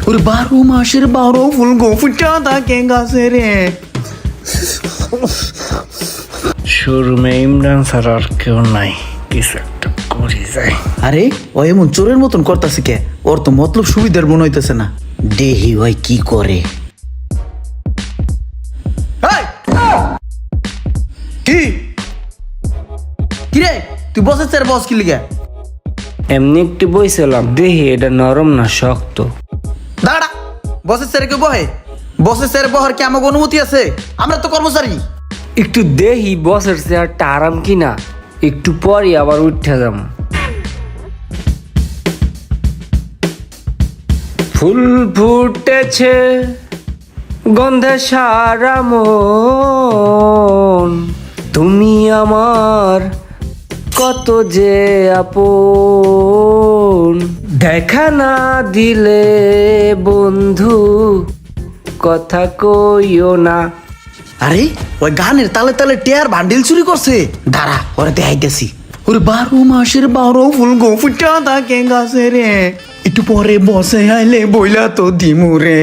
ওরে 12 মাসের 12 ফুল গো ফুটা থাকে গাছে রে। শোরুমে ইমরান স্যার আর কেউ নাই, কিছু একটা করি যায়। আরে ও এমন চোরের মতন করতেছে কে? ওর তো মতলব সুবিধার মনে হইতেছে না। দেহি ওই কি করে। কি কিরে তুই বসেছ আর বস কি লিগা? এমনি একটু বইছিলাম, দেখি এটা নরম না শক্ত। দাঁড়া, বসের স্যারকে বহে? বসের স্যার বহার কি আমাকে অনুমতি আছে? আমরা তো কর্মচারী। একটু দেখি বসের চেয়ারটা আরাম কিনা, একটু পরই আবার উঠে যাম। ফুল ফুটেছে গন্ধে সারা মন, তুমি আমার কত যে আপন, দেখা না দিলে বন্ধু কথা কইও না। আরে ওই গানের তালে তালে টেয়ার বান্ডিল চুরি করছে। দাঁড়া ওরে দেখাইতেছি। ওরে 12 মাসের 12 ফুল গো ফুটা থাকে গাছে রে, একটু পরে বসে আইলে বইলা তো দিমু রে।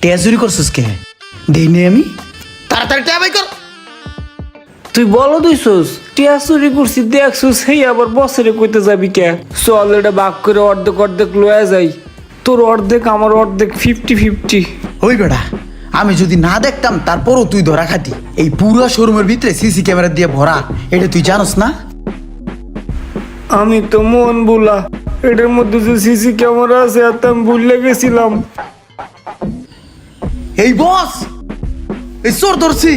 টেয়া চুরি করছিস কে? দেইনি আমি। তাড়াতাড়ি টেয়া বাই কর। তুই বলো দুইছস টিয়া চুরি করছি দেখছস, সেই আবার বছরে কইতে যাবি কে? চল এটা ভাগ করে অর্ধেক অর্ধেক লয়ে যাই, তোর অর্ধেক আমার অর্ধেক 50-50। ওই বেটা, আমি যদি না দেখতাম তারপরও তুই ধরা খাতি। এই পুরো শোরুমের ভিতরে সিসি ক্যামেরা দিয়ে ভরা, এটা তুই জানোস না? আমি তো মন বুলা, এটার মধ্যে যে সিসি ক্যামেরা আছে আর তো আমি ভুলে গেছিলাম। এই বস, এই চোর ধরছি।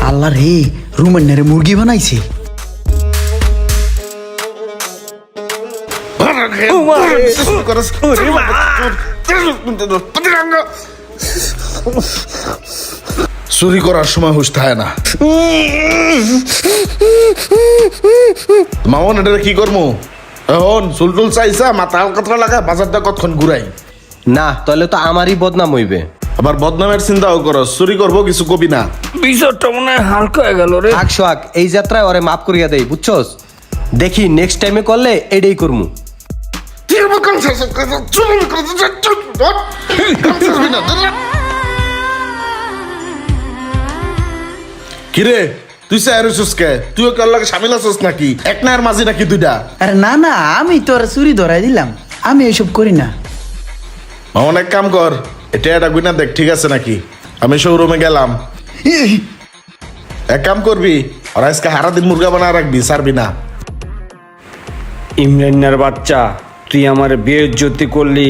আল্লাহ রে, রুমের নারে মুরগি বানাইছে। চুরি করার সময় হুশ থাকে না। মামন এটা কি করবো এখন? চুলটুল চাইছা মাথা হালকা লাগা বাজারটা কতক্ষণ ঘুরাই না, তাহলে তো আমারই বদনাম হইবে। আবার বদনামের চিন্তাও করো, চুরি করবো কিছু কবি না। বিষয়টা মনে হয় হালকা হয়ে গেল রে। থাক সোহাগ, এই যাত্রায় ওরে মাফ করিয়া দেই, বুঝছস? দেখি নেক্সট টাইমে করলে এটাই করমু। কিরে তুই চাইছিস কে? তুইও কার লাগে সামিল আছিস নাকি? এক নায়ের মাঝি নাকি দুইটা? আরে না না, আমি তো আর চুরি ধরাই দিলাম, আমি এসব করি না। মামন এক কাম কর, এটা একটা গুইনা দেখ ঠিক আছে নাকি। আমি শোরুমে গেলাম, এক কাম করবি আর আজকে হারা দিন মুরগা বানা রাখবি, ছাড়বি না। ইমরানের বাচ্চা, তুই আমার বেইজ্জতি করলি,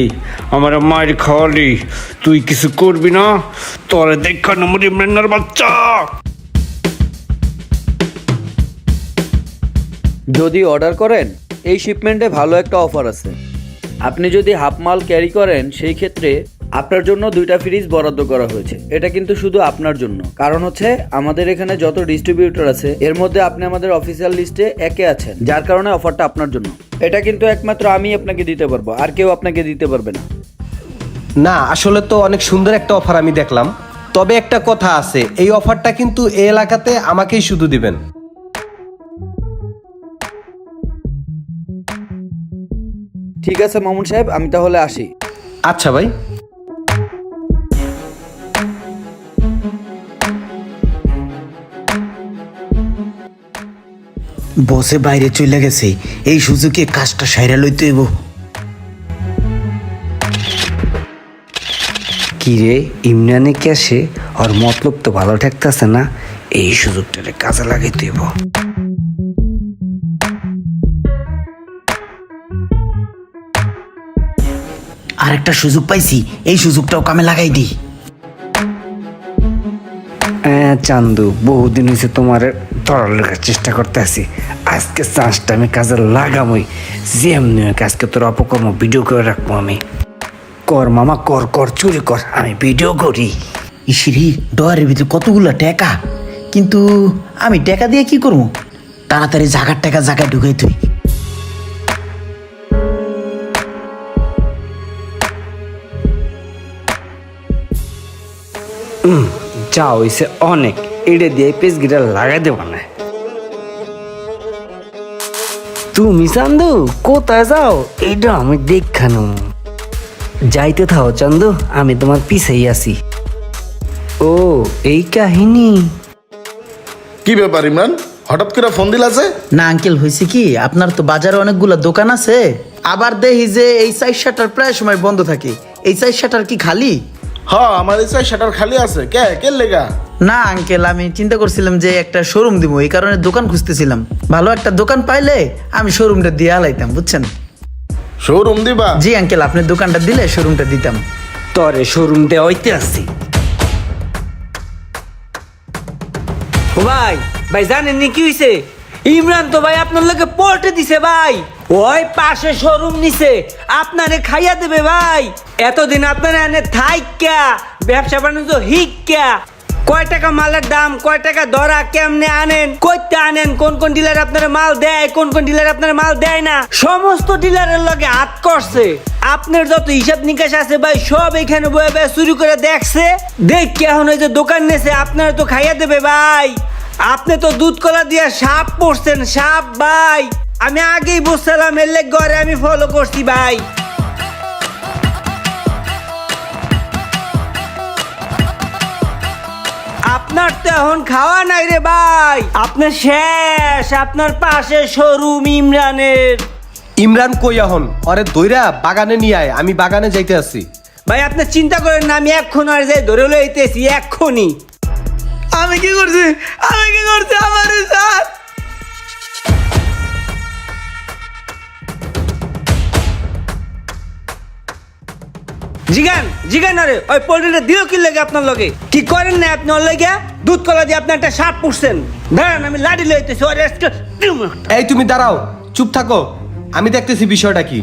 আমার মার খাওয়ালি, তুই কিছু করবি না? তোরে দেখা নম্বর ইমরানের বাচ্চা। যদি অর্ডার করেন এই শিপমেন্টে ভালো একটা অফার আছে। আপনি যদি হাফ মাল ক্যারি করেন সেই ক্ষেত্রে আপনার জন্য 2টা ফ্রিজ বরাদ্দ করা হয়েছে। এটা কিন্তু শুধু আপনার জন্য, কারণ হচ্ছে আমাদের এখানে যত ডিস্ট্রিবিউটর আছে এর মধ্যে আপনি আমাদের অফিসিয়াল লিস্টে একে আছেন, যার কারণে অফারটা আপনার জন্য। এটা কিন্তু একমাত্র আমি আপনাকে দিতে পারবো, আর কেউ আপনাকে দিতে পারবে না। না, আসলে তো অনেক সুন্দর একটা অফার আমি দেখলাম, তবে একটা কথা আছে, এই অফারটা কিন্তু এই এলাকাতে আমাকেই শুধু দিবেন। ঠিক আছে মামুন সাহেব, আমি তাহলে আসি। আচ্ছা ভাই। বসে বাইরে চলে গেছে, এই সুযোগে কাজটা সাইরা লইতে হইব। কিরে ইমরানে ক্যাশে আর মতলব তো ভালো ঠেকতেছে না, এই সুযোগটারে কাজে লাগাইতে হইব। আরেকটা সুযোগ পাইছি, এই সুযোগটাও কামে লাগাই দিই। চান্দু, বহুদিন হয়েছে তোমার ধরার লেখার চেষ্টা করতে আছি, আজকে চান্সটা আমি কাজে লাগামই। যেমনি আজকে তোর অপকর্ম ভিডিও করে রাখবো আমি। কর মামা কর, কর চুরি কর, আমি ভিডিও করি। ইসিরি ডয়ারের ভিতরে কতগুলো টাকা, কিন্তু আমি টাকা দিয়ে কি করবো? তাড়াতাড়ি জাগার টাকা জায়গায় ঢুকাই তুই। যা হইছে অনেক, এটা দিয়ে পেজ গিটা লাগাই দেব না। তুমি চান্দু কোথায় যাও এটা আমি দেখানো। যাইতে থাও চান্দু, আমি তোমার পিছেই আছি। ও এই কাহিনী। কি ব্যাপার ইমরান, হঠাৎ করে ফোন দিলা যে? না আঙ্কেল, হয়েছে কি, আপনার তো বাজারে অনেকগুলো দোকান আছে, আবার দেখি যে এই সাইড শাটার প্রায় সময় বন্ধ থাকে, এই সাইড শাটার কি খালি? হ্যাঁ, আমার এই শাটার খালি আছে। কে লেগা? না আঙ্কেল, আমি চিন্তা করছিলাম যে একটা শোরুম দিব, এই কারণে দোকান খুঁজতেছিলাম। ভালো একটা দোকান পাইলে আমি শোরুমটা দিয়ে আলাইতাম, বুঝছেন? শোরুম দিবা? জি আঙ্কেল, আপনি দোকানটা দিলে শোরুমটা দিতাম। তরে শোরুম দেওয়া হইতে আসছি। ও ভাই, ভাই জানেন নি কি হইছে? ইমরান তো ভাই আপনার লোকে পল্টে দিছে ভাই। ওই পাশে শোরুম নিছে, আপনারে খাইয়া দেবে ভাই। এতদিন আপনারা এনে থাইক্যা ব্যবসা বাণিজ্য হিক্যা, কয় টাকা মালের দাম, কয় টাকা ধরা, কেমনে আনেন, কইতে আনেন, কোন কোন ডিলার আপনারা মাল দেয়, কোন কোন ডিলার আপনারা মাল দেয় না, সমস্ত ডিলারের লগে হাত করছে। আপনার যত হিসাব নিকাশ আছে ভাই সব এখানে বয়ে বয়ে চুরি করে দেখছে। দেখ এখন ওই যে দোকান নেছে আপনারা তো খাইয়া দেবে ভাই। আপনি তো দুধ কলা দিয়ে সাপ পড়ছেন, সাপ ভাই। আমি আগেই বুঝছিলাম, এর লেগে ঘরে আমি ফলো করছি ভাই। আপনার তো এখন খাওয়া নাই রে ভাই, আপনার শেষ। আপনার পাশে শোরুম ইমরানের। ইমরান কই এখন? আরে দইরা বাগানে নিয়ে আয়, আমি বাগানে যাইতে আছি। ভাই আপনি চিন্তা করেন না, আমি এক্ষণ আর যাই ধরে লইতেছি এক্ষুনি। আমি কি করছি আমার স্যার? জিগান আরে ওই পোল্ট্রিটা দিও কি লাগে আপনার লগে? কি করেন না আপনি ওর লগে? দুধ কলা দিয়ে আপনি একটা সাপ পুষছেন। দাঁড়ান আমি লাঠি লইতেছি। এই তুমি দাঁড়াও, চুপ থাকো, আমি দেখতেছি বিষয়টা কি।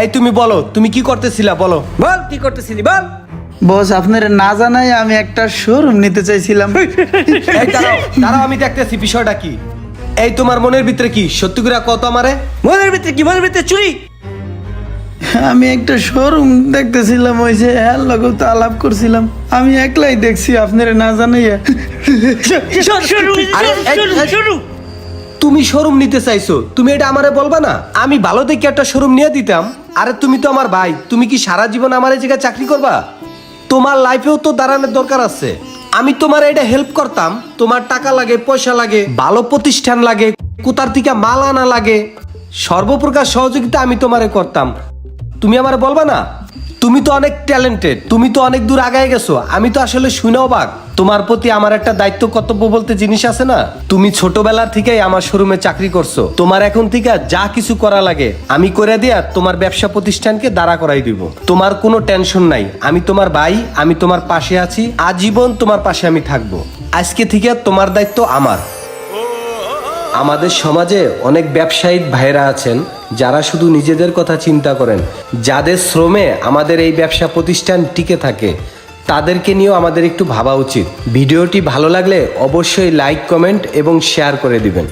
এই তুমি বলো, তুমি কি করতেছিলা বলো। বল কি করতেছিলি বল। বস, আপনার না জানাই আমি একটা শোরুম নিতে চাইছিলাম। এই দাঁড়াও, আমি দেখতেছি বিষয়টা কি। এই তোমার মনের ভিতরে কি? সত্যি করে কত আমারে? মনের ভিতরে কি? মনের ভিতরে চুরি। আমি একটা শোরুম দেখতেছিলাম, ওই যে হ্যাঁ লগেও তো আলাপ করছিলাম, আমি একলাই দেখছি আপনার না জানাইয়া। আরে, তুমি শোরুম নিতে চাইছো, তুমি এটা আমারে বলবা না? আমি ভালো দেখে একটা শোরুম নিয়ে দিতাম। আরে তুমি তো আমার ভাই, তুমি কি সারা জীবন আমার এই জায়গায় চাকরি করবা? তোমার লাইফেও তো দাঁড়ানোর দরকার আছে। আমি তোমার এটা হেল্প করতাম, তোমার টাকা লাগে, পয়সা লাগে, ভালো প্রতিষ্ঠান লাগে, কোথার থেকে মাল আনা লাগে, সর্বপ্রকার সহযোগিতা আমি তোমারে করতাম। তুমি আমারে বলবা না? তুমি তো অনেক ট্যালেন্টেড, তুমি তো অনেক দূর আগায় গেছো। আমি তো আসলে শুনে অবাক। তোমার প্রতি আমার একটা দায়িত্ব কর্তব্য বলতে জিনিস আছে না। তুমি ছোটবেলা থেকেই আমার শোরুমে চাকরি করছো, তোমার এখন থেকে যা কিছু করা লাগে আমি করে দিয়া তোমার ব্যবসা প্রতিষ্ঠানকে দাঁড়া করাই দিব। তোমার কোনো টেনশন নাই, আমি তোমার ভাই, আমি তোমার পাশে আছি, আজীবন তোমার পাশে আমি থাকবো। আজকে থেকে তোমার দায়িত্ব আমার। আমাদের সমাজে অনেক ব্যবসায়িক ভাইরা আছেন যারা শুধু নিজেদের কথা চিন্তা করেন, যাদের শ্রমে আমাদের এই ব্যবসা প্রতিষ্ঠান টিকে থাকে। তাদেরকে নিয়েও আমাদের একটু ভাবা উচিত। ভিডিওটি ভালো লাগলে অবশ্যই লাইক, কমেন্ট এবং শেয়ার করে দিবেন।